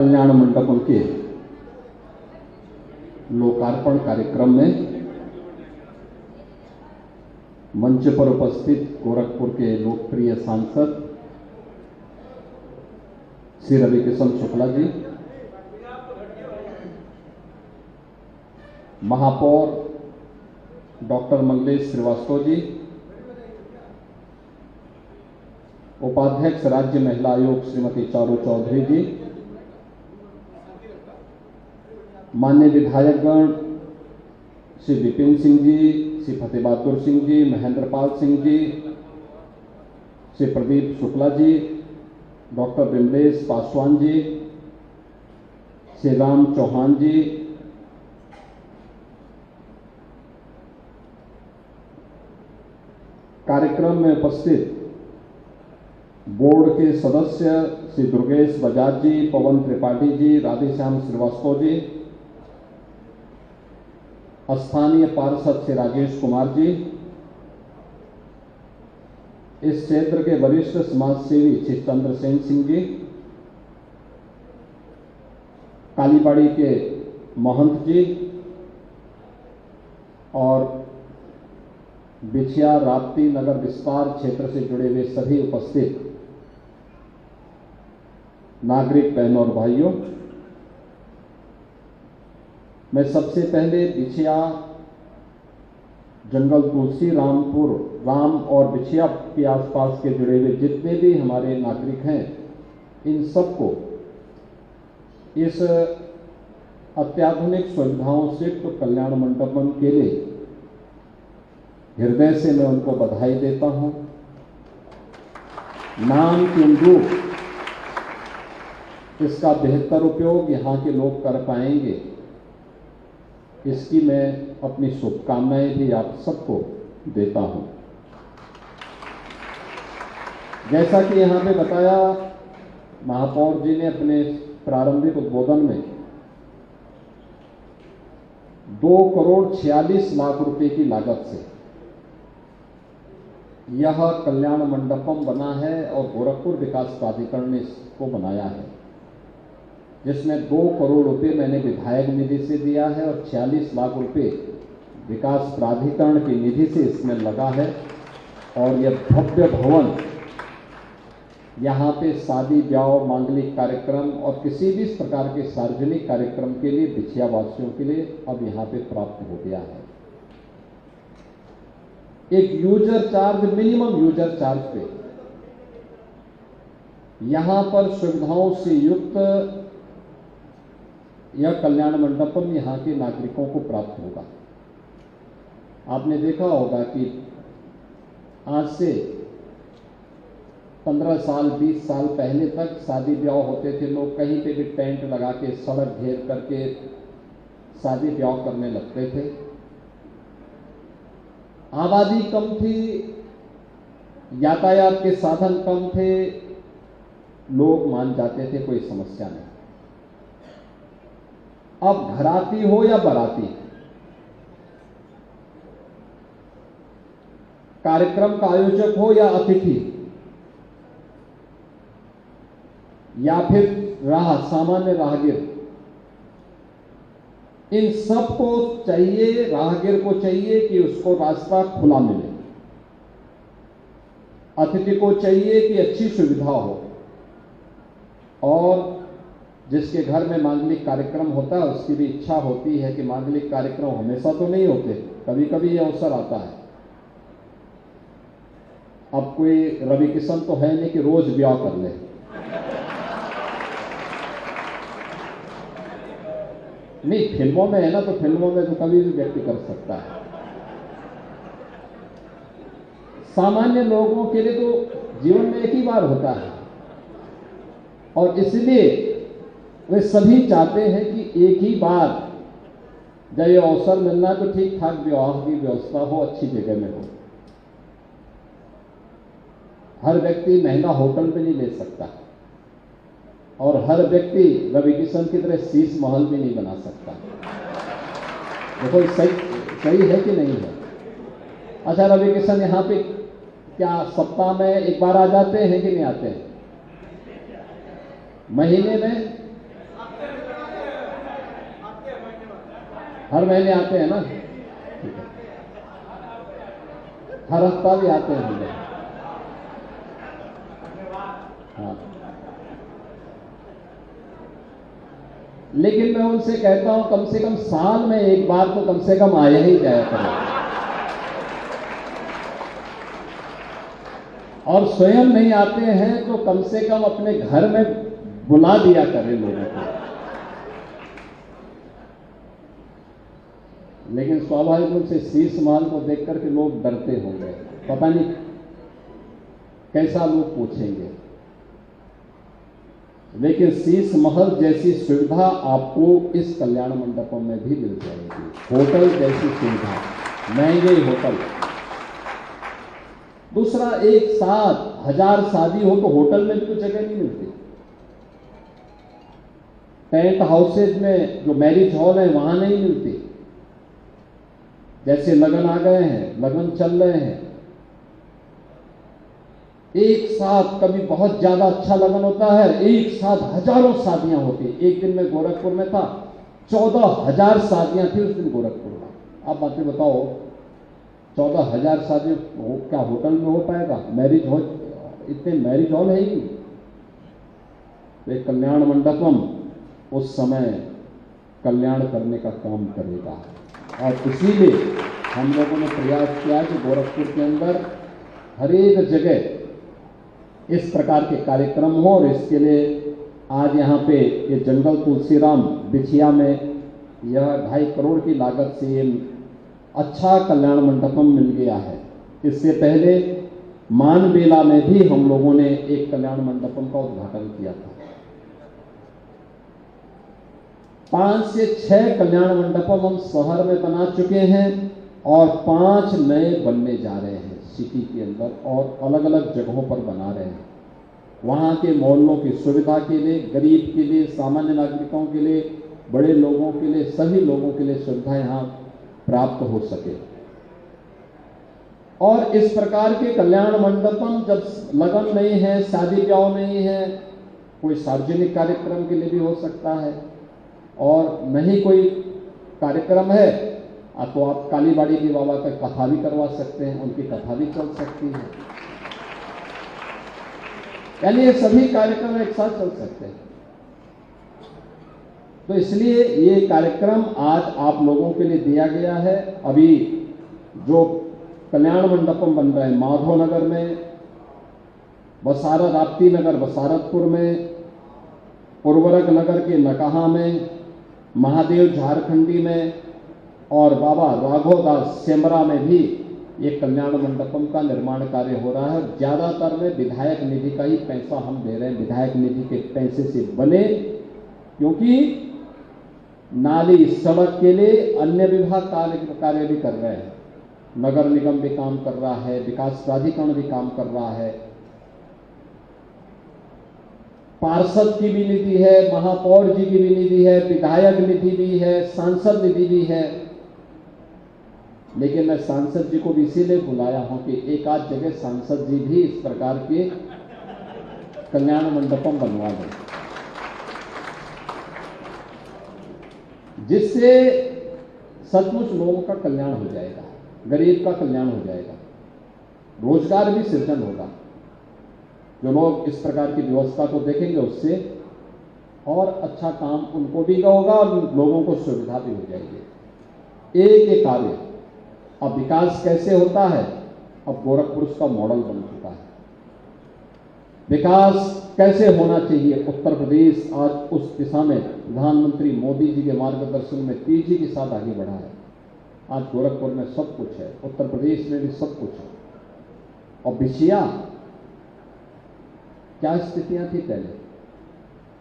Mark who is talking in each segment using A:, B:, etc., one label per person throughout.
A: कल्याण मंडपम के लोकार्पण कार्यक्रम में मंच पर उपस्थित गोरखपुर के लोकप्रिय सांसद श्री रविकिशन शुक्ला जी, महापौर डॉक्टर मंगलेश श्रीवास्तव जी, उपाध्यक्ष राज्य महिला आयोग श्रीमती चारू चौधरी जी, माननीय विधायकगण श्री विपिन सिंह जी, श्री फतेह बहादुर सिंह जी, महेंद्रपाल सिंह जी, श्री प्रदीप शुक्ला जी, डॉक्टर विमलेश पासवान जी, श्री राम चौहान जी, कार्यक्रम में उपस्थित बोर्ड के सदस्य श्री दुर्गेश बजाज जी, पवन त्रिपाठी जी, राधेश्याम श्रीवास्तव जी, स्थानीय पार्षद श्री राजेश कुमार जी, इस क्षेत्र के वरिष्ठ समाज सेवी श्री चंद्रसेन सिंह जी, कालीबाड़ी के महंत जी और बिछिया राप्ती नगर विस्तार क्षेत्र से जुड़े हुए सभी उपस्थित नागरिक बहनों और भाइयों, मैं सबसे पहले बिछिया जंगल तुलसी रामपुर राम और बिछिया के आसपास के जुड़े हुए जितने भी हमारे नागरिक हैं, इन सबको इस अत्याधुनिक सुविधाओं से युक्त कल्याण मंडपम के लिए हृदय से मैं उनको बधाई देता हूं। नाम के अनुरूप इसका बेहतर उपयोग यहां के लोग कर पाएंगे, इसकी मैं अपनी शुभकामनाएं भी आप सबको देता हूं। जैसा कि यहां पे बताया महापौर जी ने अपने प्रारंभिक उद्बोधन में 2,46,00,000 रुपए की लागत से यह कल्याण मंडपम बना है और गोरखपुर विकास प्राधिकरण ने इसको बनाया है, जिसमें 2 करोड़ रुपए मैंने विधायक निधि से दिया है और 46 लाख रुपए विकास प्राधिकरण की निधि से इसमें लगा है। और यह भव्य भवन यहाँ पे शादी ब्याह, मांगलिक कार्यक्रम और किसी भी प्रकार के सार्वजनिक कार्यक्रम के लिए बिछिया वासियों के लिए अब यहाँ पे प्राप्त हो गया है। एक user charge, minimum user charge पे यहाँ पर सुविधाओं से युक्त यह कल्याण मंडपम यहाँ के नागरिकों को प्राप्त होगा। आपने देखा होगा कि आज से 15 साल 20 साल पहले तक शादी ब्याह होते थे, लोग कहीं पे भी टेंट लगा के सड़क घेर करके शादी ब्याह करने लगते थे। आबादी कम थी, यातायात के साधन कम थे, लोग मान जाते थे, कोई समस्या नहीं। अब घराती हो या बाराती, कार्यक्रम का आयोजक हो या अतिथि, या फिर सामान्य राहगीर, इन सबको चाहिए, राहगीर को चाहिए कि उसको रास्ता खुला मिले, अतिथि को चाहिए कि अच्छी सुविधा हो, और जिसके घर में मांगलिक कार्यक्रम होता है उसकी भी इच्छा होती है कि मांगलिक कार्यक्रम हमेशा तो नहीं होते, कभी कभी यह अवसर आता है। अब कोई रविकिशन तो है नहीं कि रोज ब्याह कर ले, नहीं, फिल्मों में है ना, तो फिल्मों में तो कभी भी व्यक्ति कर सकता है। सामान्य लोगों के लिए तो जीवन में एक ही बार होता है, और इसलिए वे सभी चाहते हैं कि एक ही बार जब ये अवसर मिलना तो ठीक ठाक विवाह की व्यवस्था हो, अच्छी जगह में हो। हर व्यक्ति महंगा होटल में नहीं ले सकता, और हर व्यक्ति रविकिशन की तरह शीश महल भी नहीं बना सकता। देखो सही है कि नहीं है? अच्छा, रविकिशन यहाँ पे क्या सप्ताह में एक बार आ जाते हैं कि नहीं आते हैं? महीने में हर महीने आते हैं ना, हर हफ्ता भी आते हैं हम लोग। हाँ, लेकिन मैं उनसे कहता हूं कम से कम साल में एक बार तो कम से कम आया ही जाया करें, और स्वयं नहीं आते हैं तो कम से कम अपने घर में बुला दिया करें लोगों को। लेकिन स्वाभाविक रूप से शीश महल को देख करके लोग डरते होंगे, पता नहीं कैसा लोग पूछेंगे। लेकिन शीश महल जैसी सुविधा आपको इस कल्याण मंडपम में भी मिल जाएगी, होटल जैसी सुविधा, महंगे होटल। दूसरा, एक साथ 1000 शादी हो तो होटल में भी तो जगह नहीं मिलती। टेंट हाउसेज में जो मैरिज हॉल है वहां नहीं मिलती। जैसे लगन आ गए हैं, लगन चल रहे हैं, एक साथ कभी बहुत ज्यादा अच्छा लगन होता है, एक साथ हजारों शादियां होती। एक दिन में गोरखपुर में था, 14,000 शादियां थी उस दिन गोरखपुर में। आप बातें बताओ, 14,000 शादी क्या होटल में हो पाएगा? मैरिज हॉल, इतने मैरिज हॉल है ही नहीं। तो एक कल्याण मंडपम उस समय कल्याण करने का काम करेगा, और इसीलिए हम लोगों ने प्रयास किया कि गोरखपुर के अंदर हर एक जगह इस प्रकार के कार्यक्रम हो। और इसके लिए आज यहाँ पे ये जंगल तुलसीराम बिछिया में यह 2.5 करोड़ की लागत से ये अच्छा कल्याण मंडपम मिल गया है। इससे पहले मानबेला में भी हम लोगों ने एक कल्याण मंडपम का उद्घाटन किया था। 5 से 6 कल्याण मंडपम हम शहर में बना चुके हैं और 5 नए बनने जा रहे हैं सिटी के अंदर, और अलग अलग जगहों पर बना रहे हैं। वहाँ के मोहल्लों की सुविधा के लिए, गरीब के लिए, सामान्य नागरिकों के लिए, बड़े लोगों के लिए, सभी लोगों के लिए सुविधा यहाँ प्राप्त हो सके। और इस प्रकार के कल्याण मंडपम जब लगन नहीं है, शादी ब्याह नहीं है, कोई सार्वजनिक कार्यक्रम के लिए भी हो सकता है, और नहीं कोई कार्यक्रम है तो आप कालीबाड़ी की बाबा का कथा भी करवा सकते हैं, उनकी कथा भी चल सकती है। यानी ये सभी कार्यक्रम एक साथ चल सकते हैं। तो इसलिए ये कार्यक्रम आज आप लोगों के लिए दिया गया है। अभी जो कल्याण मंडपम बन रहे हैं माधव नगर में, बसारत राप्ती नगर बसारतपुर में, उर्वरक नगर के नकहा में, महादेव झारखंडी में, और बाबा राघव दास सेमरा में भी एक कल्याण मंडपम का निर्माण कार्य हो रहा है। ज्यादातर में विधायक निधि का ही पैसा हम दे रहे हैं, विधायक निधि के पैसे से बने, क्योंकि नाली सड़क के लिए अन्य विभाग कार्य भी कर रहे हैं। नगर निगम भी काम कर रहा है, विकास प्राधिकरण भी काम कर रहा है, पार्षद की भी निधि है, महापौर जी की भी निधि है, विधायक निधि भी है, सांसद निधि भी है। लेकिन मैं सांसद जी को भी इसीलिए बुलाया हूं कि एक आध जगह सांसद जी भी इस प्रकार के कल्याण मंडपम बनवा दें, जिससे सचमुच लोगों का कल्याण हो जाएगा, गरीब का कल्याण हो जाएगा, रोजगार भी सृजन होगा। जो लोग इस प्रकार की व्यवस्था को देखेंगे उससे और अच्छा काम उनको भी होगा और लोगों को सुविधा भी हो जाएगी। एक कार्य अब विकास कैसे होता है, अब गोरखपुर उसका मॉडल बन चुका है। विकास कैसे होना चाहिए, उत्तर प्रदेश आज उस दिशा में प्रधानमंत्री मोदी जी के मार्गदर्शन में तेजी के साथ आगे बढ़ा है। आज गोरखपुर में सब कुछ है, उत्तर प्रदेश में भी सब कुछ है। और बिछिया क्या स्थितियां थी पहले,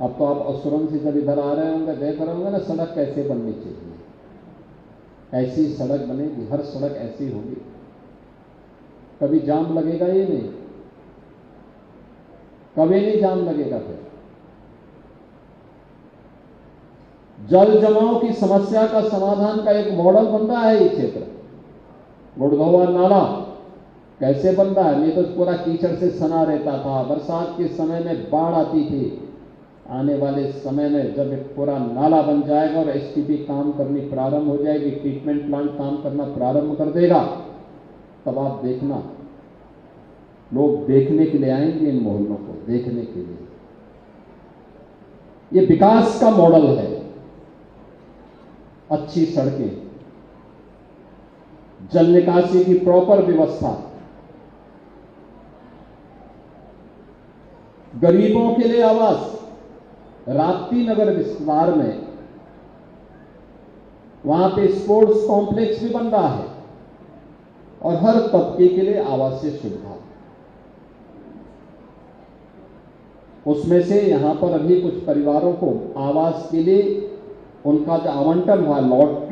A: अब तो आप असुरन से जब इधर आ रहे होंगे देख रहे होंगे ना सड़क कैसे बननी चाहिए, ऐसी सड़क बनेगी, हर सड़क ऐसी होगी, कभी जाम लगेगा ही नहीं, कभी नहीं जाम लगेगा। फिर जल जमाव की समस्या का समाधान का एक मॉडल बन रहा है ये क्षेत्र। गुड़गौवा नाला कैसे बन रहा है, नहीं तो पूरा कीचड़ से सना रहता था, बरसात के समय में बाढ़ आती थी, आने वाले समय में जब एक पूरा नाला बन जाएगा और एसटीपी काम करनी प्रारंभ हो जाएगी, ट्रीटमेंट प्लांट काम करना प्रारंभ कर देगा, तब आप देखना लोग देखने के लिए आएंगे इन मोहल्लों को, देखने के लिए। ये विकास का मॉडल है। अच्छी सड़कें, जल निकासी की प्रॉपर व्यवस्था, गरीबों के लिए आवास। राप्ती नगर विस्तार में वहां पे स्पोर्ट्स कॉम्प्लेक्स भी बन रहा है और हर तबके के लिए आवासीय सुविधा। उसमें से यहां पर अभी कुछ परिवारों को आवास के लिए उनका जो आवंटन हुआ,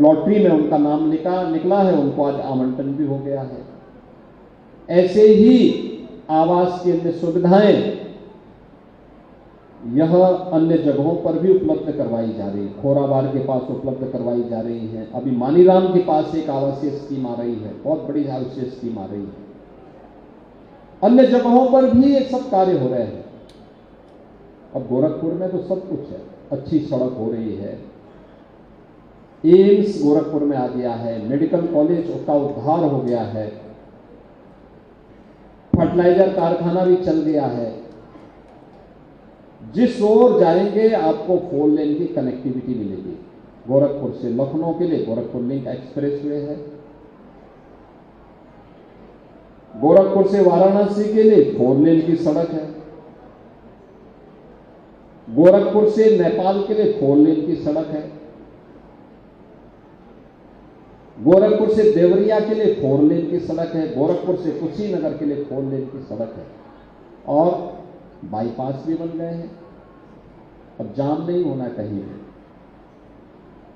A: लॉटरी में उनका नाम निकला है, उनको आज आवंटन भी हो गया है। ऐसे ही आवास की अन्य सुविधाएं यह अन्य जगहों पर भी उपलब्ध करवाई जा रही है। खोराबार के पास उपलब्ध करवाई जा रही है। अभी मानीराम के पास एक आवासीय स्कीम आ रही है, बहुत बड़ी आवासीय स्कीम आ रही है। अन्य जगहों पर भी ये सब कार्य हो रहे हैं। अब गोरखपुर में तो सब कुछ है, अच्छी सड़क हो रही है, एम्स गोरखपुर में आ गया है, मेडिकल कॉलेज का उद्धार हो गया है, फर्टिलाइजर कारखाना भी चल गया है। जिस ओर जाएंगे आपको 4 लेन की कनेक्टिविटी मिलेगी। गोरखपुर से लखनऊ के लिए गोरखपुर लिंक एक्सप्रेसवे है, गोरखपुर से वाराणसी के लिए 4 लेन की सड़क है, गोरखपुर से नेपाल के लिए 4 लेन की सड़क है, गोरखपुर से देवरिया के लिए 4 लेन की सड़क है, गोरखपुर से कुशीनगर के लिए 4 लेन की सड़क है और बाईपास भी बन गए हैं। अब जाम नहीं होना कहीं भी।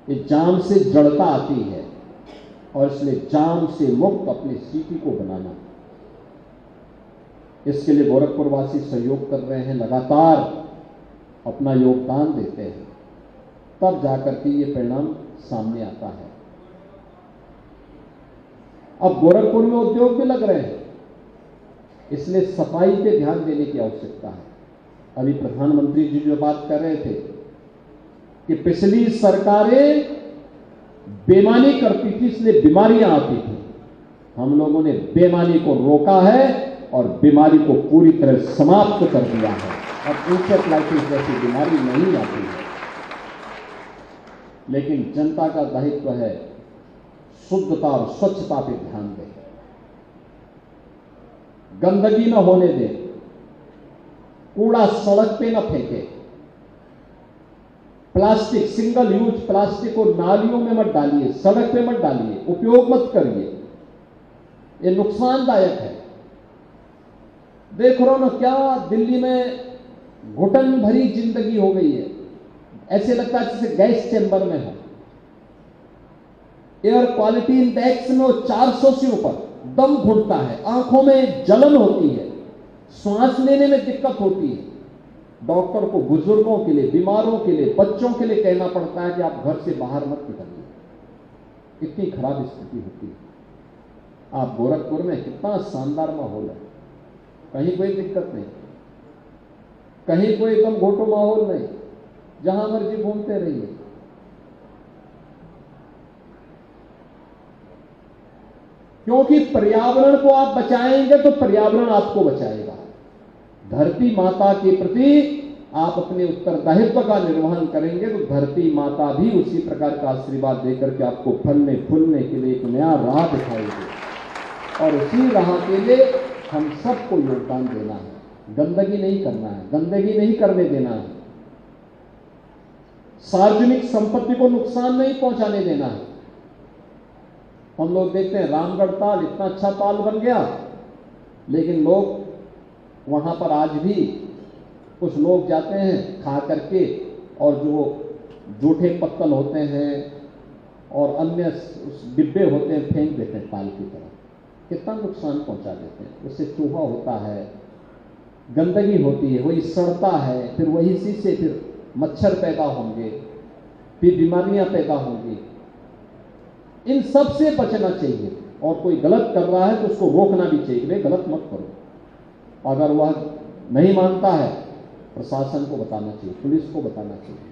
A: ये जाम से जड़ता आती है और इसलिए जाम से मुक्त अपनी सिटी को बनाना, इसके लिए गोरखपुर वासी सहयोग कर रहे हैं, लगातार अपना योगदान देते हैं, तब जाकर के ये परिणाम सामने आता है। अब गोरखपुर में उद्योग भी लग रहे हैं, इसलिए सफाई पे ध्यान देने की आवश्यकता है। अभी प्रधानमंत्री जी जो बात कर रहे थे कि पिछली सरकारें बेईमानी करती थी इसलिए बीमारियां आती थी, हम लोगों ने बेईमानी को रोका है और बीमारी को पूरी तरह समाप्त कर दिया है। अब इंसेफ्लाइटिस जैसी बीमारी नहीं आती है। लेकिन जनता का दायित्व है शुद्धता और स्वच्छता पे ध्यान दें, गंदगी न होने दें, कूड़ा सड़क पे न फेंके, प्लास्टिक, सिंगल यूज प्लास्टिक को नालियों में मत डालिए, सड़क पे मत डालिए, उपयोग मत करिए, ये नुकसानदायक है। देख रहे हो ना क्या दिल्ली में घुटन भरी जिंदगी हो गई है, ऐसे लगता है जैसे गैस चैम्बर में हो। एयर क्वालिटी इंडेक्स में 400 से ऊपर, दम घुटता है, आंखों में जलन होती है, सांस लेने में दिक्कत होती है। डॉक्टर को बुजुर्गों के लिए, बीमारों के लिए, बच्चों के लिए कहना पड़ता है कि आप घर से बाहर मत निकलिए, इतनी खराब स्थिति होती है। आप गोरखपुर में कितना शानदार माहौल है, कहीं कोई दिक्कत नहीं, कहीं कोई एकदम घोटो माहौल नहीं, जहां मर्जी घूमते रहिए। क्योंकि पर्यावरण को आप बचाएंगे तो पर्यावरण आपको बचाएगा। धरती माता के प्रति आप अपने उत्तरदायित्व का निर्वहन करेंगे तो धरती माता भी उसी प्रकार का आशीर्वाद देकर के आपको फलने फूलने के लिए एक नया राह दिखाएगी। और उसी राह के लिए हम सबको योगदान देना है, गंदगी नहीं करना है, गंदगी नहीं करने देना है, सार्वजनिक संपत्ति को नुकसान नहीं पहुंचाने देना है। हम लोग देखते हैं रामगढ़ ताल, इतना अच्छा ताल बन गया, लेकिन लोग वहां पर आज भी कुछ लोग जाते हैं खा करके और जो जूठे पत्तल होते हैं और अन्य डिब्बे होते हैं फेंक देते हैं ताल की तरफ, कितना नुकसान पहुंचा देते हैं। उससे चूहा होता है, गंदगी होती है, वही सड़ता है, फिर वही से फिर मच्छर पैदा होंगे, फिर बीमारियां पैदा होंगी। इन सब से बचना चाहिए और कोई गलत कर रहा है तो उसको रोकना भी चाहिए, भाई गलत मत करो। अगर वह नहीं मानता है प्रशासन को बताना चाहिए, पुलिस को बताना चाहिए।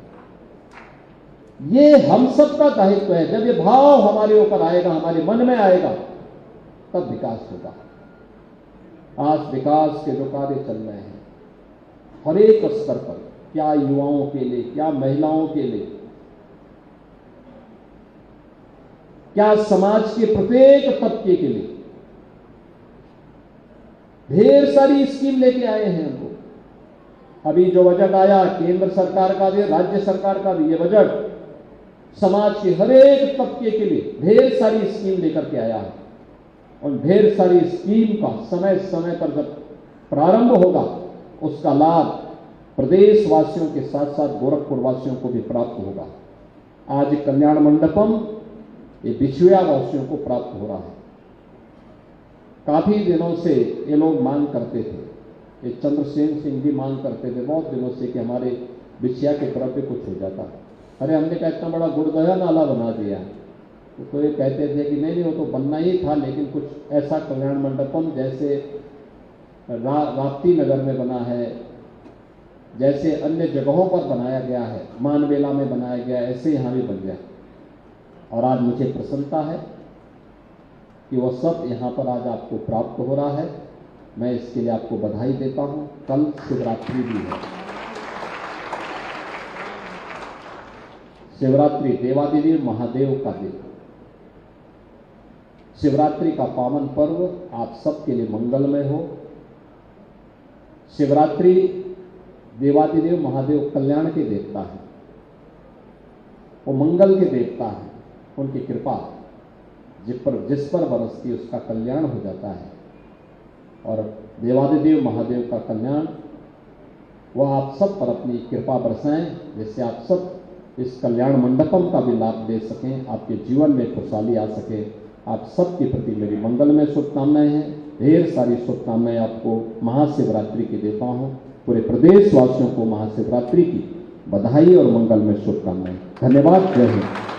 A: ये हम सबका दायित्व है। जब ये भाव हमारे ऊपर आएगा, हमारे मन में आएगा, तब विकास होगा। आज विकास के जो कार्य चल रहे हैं हर एक स्तर पर, क्या युवाओं के लिए, क्या महिलाओं के लिए, क्या समाज के प्रत्येक तबके के लिए, ढेर सारी स्कीम लेके आए हैं हम लोग। अभी जो बजट आया केंद्र सरकार का भी, राज्य सरकार का भी, ये बजट समाज के हर एक तबके के लिए ढेर सारी स्कीम लेकर के आया है। और ढेर सारी स्कीम का समय समय पर जब प्रारंभ होगा, उसका लाभ प्रदेशवासियों के साथ साथ गोरखपुर वासियों को भी प्राप्त होगा। आज कल्याण मंडपम ये बिछुआ वासियों को प्राप्त हो रहा है। काफी दिनों से ये लोग मांग करते थे, ये चंद्रसेन सिंह भी मांग करते थे बहुत दिनों से कि हमारे बिछिया के तरफ भी कुछ हो जाता। अरे हमने कहा इतना बड़ा गुरुद्वारा नाला बना दिया, तो ये कहते थे कि नहीं वो तो बनना ही था, लेकिन कुछ ऐसा कल्याण मंडपम जैसे राप्ती नगर में बना है, जैसे अन्य जगहों पर बनाया गया है, मानवेला में बनाया गया, ऐसे यहाँ भी बन गया। और आज मुझे प्रसन्नता है कि वह सब यहाँ पर आज आपको प्राप्त हो रहा है। मैं इसके लिए आपको बधाई देता हूँ। कल शिवरात्रि भी है। शिवरात्रि देवादिदेव महादेव का दिन, शिवरात्रि का पावन पर्व आप सबके लिए मंगलमय हो। शिवरात्रि देवादिदेव महादेव कल्याण के देवता हैं, वो मंगल के देवता हैं। उनकी कृपा जिस पर बरसती उसका कल्याण हो जाता है। और देवादिदेव महादेव का कल्याण वह आप सब पर अपनी कृपा बरसाएं, जिससे आप सब इस कल्याण मंडपम का भी लाभ ले सकें, आपके जीवन में खुशहाली आ सके। आप सबके प्रति मेरी मंगलमय शुभकामनाएं हैं। ढेर सारी शुभकामनाएं आपको महाशिवरात्रि की देता हूं। पूरे प्रदेशवासियों को महाशिवरात्रि की बधाई और मंगलमय शुभकामनाएं। धन्यवाद। जय हिंद।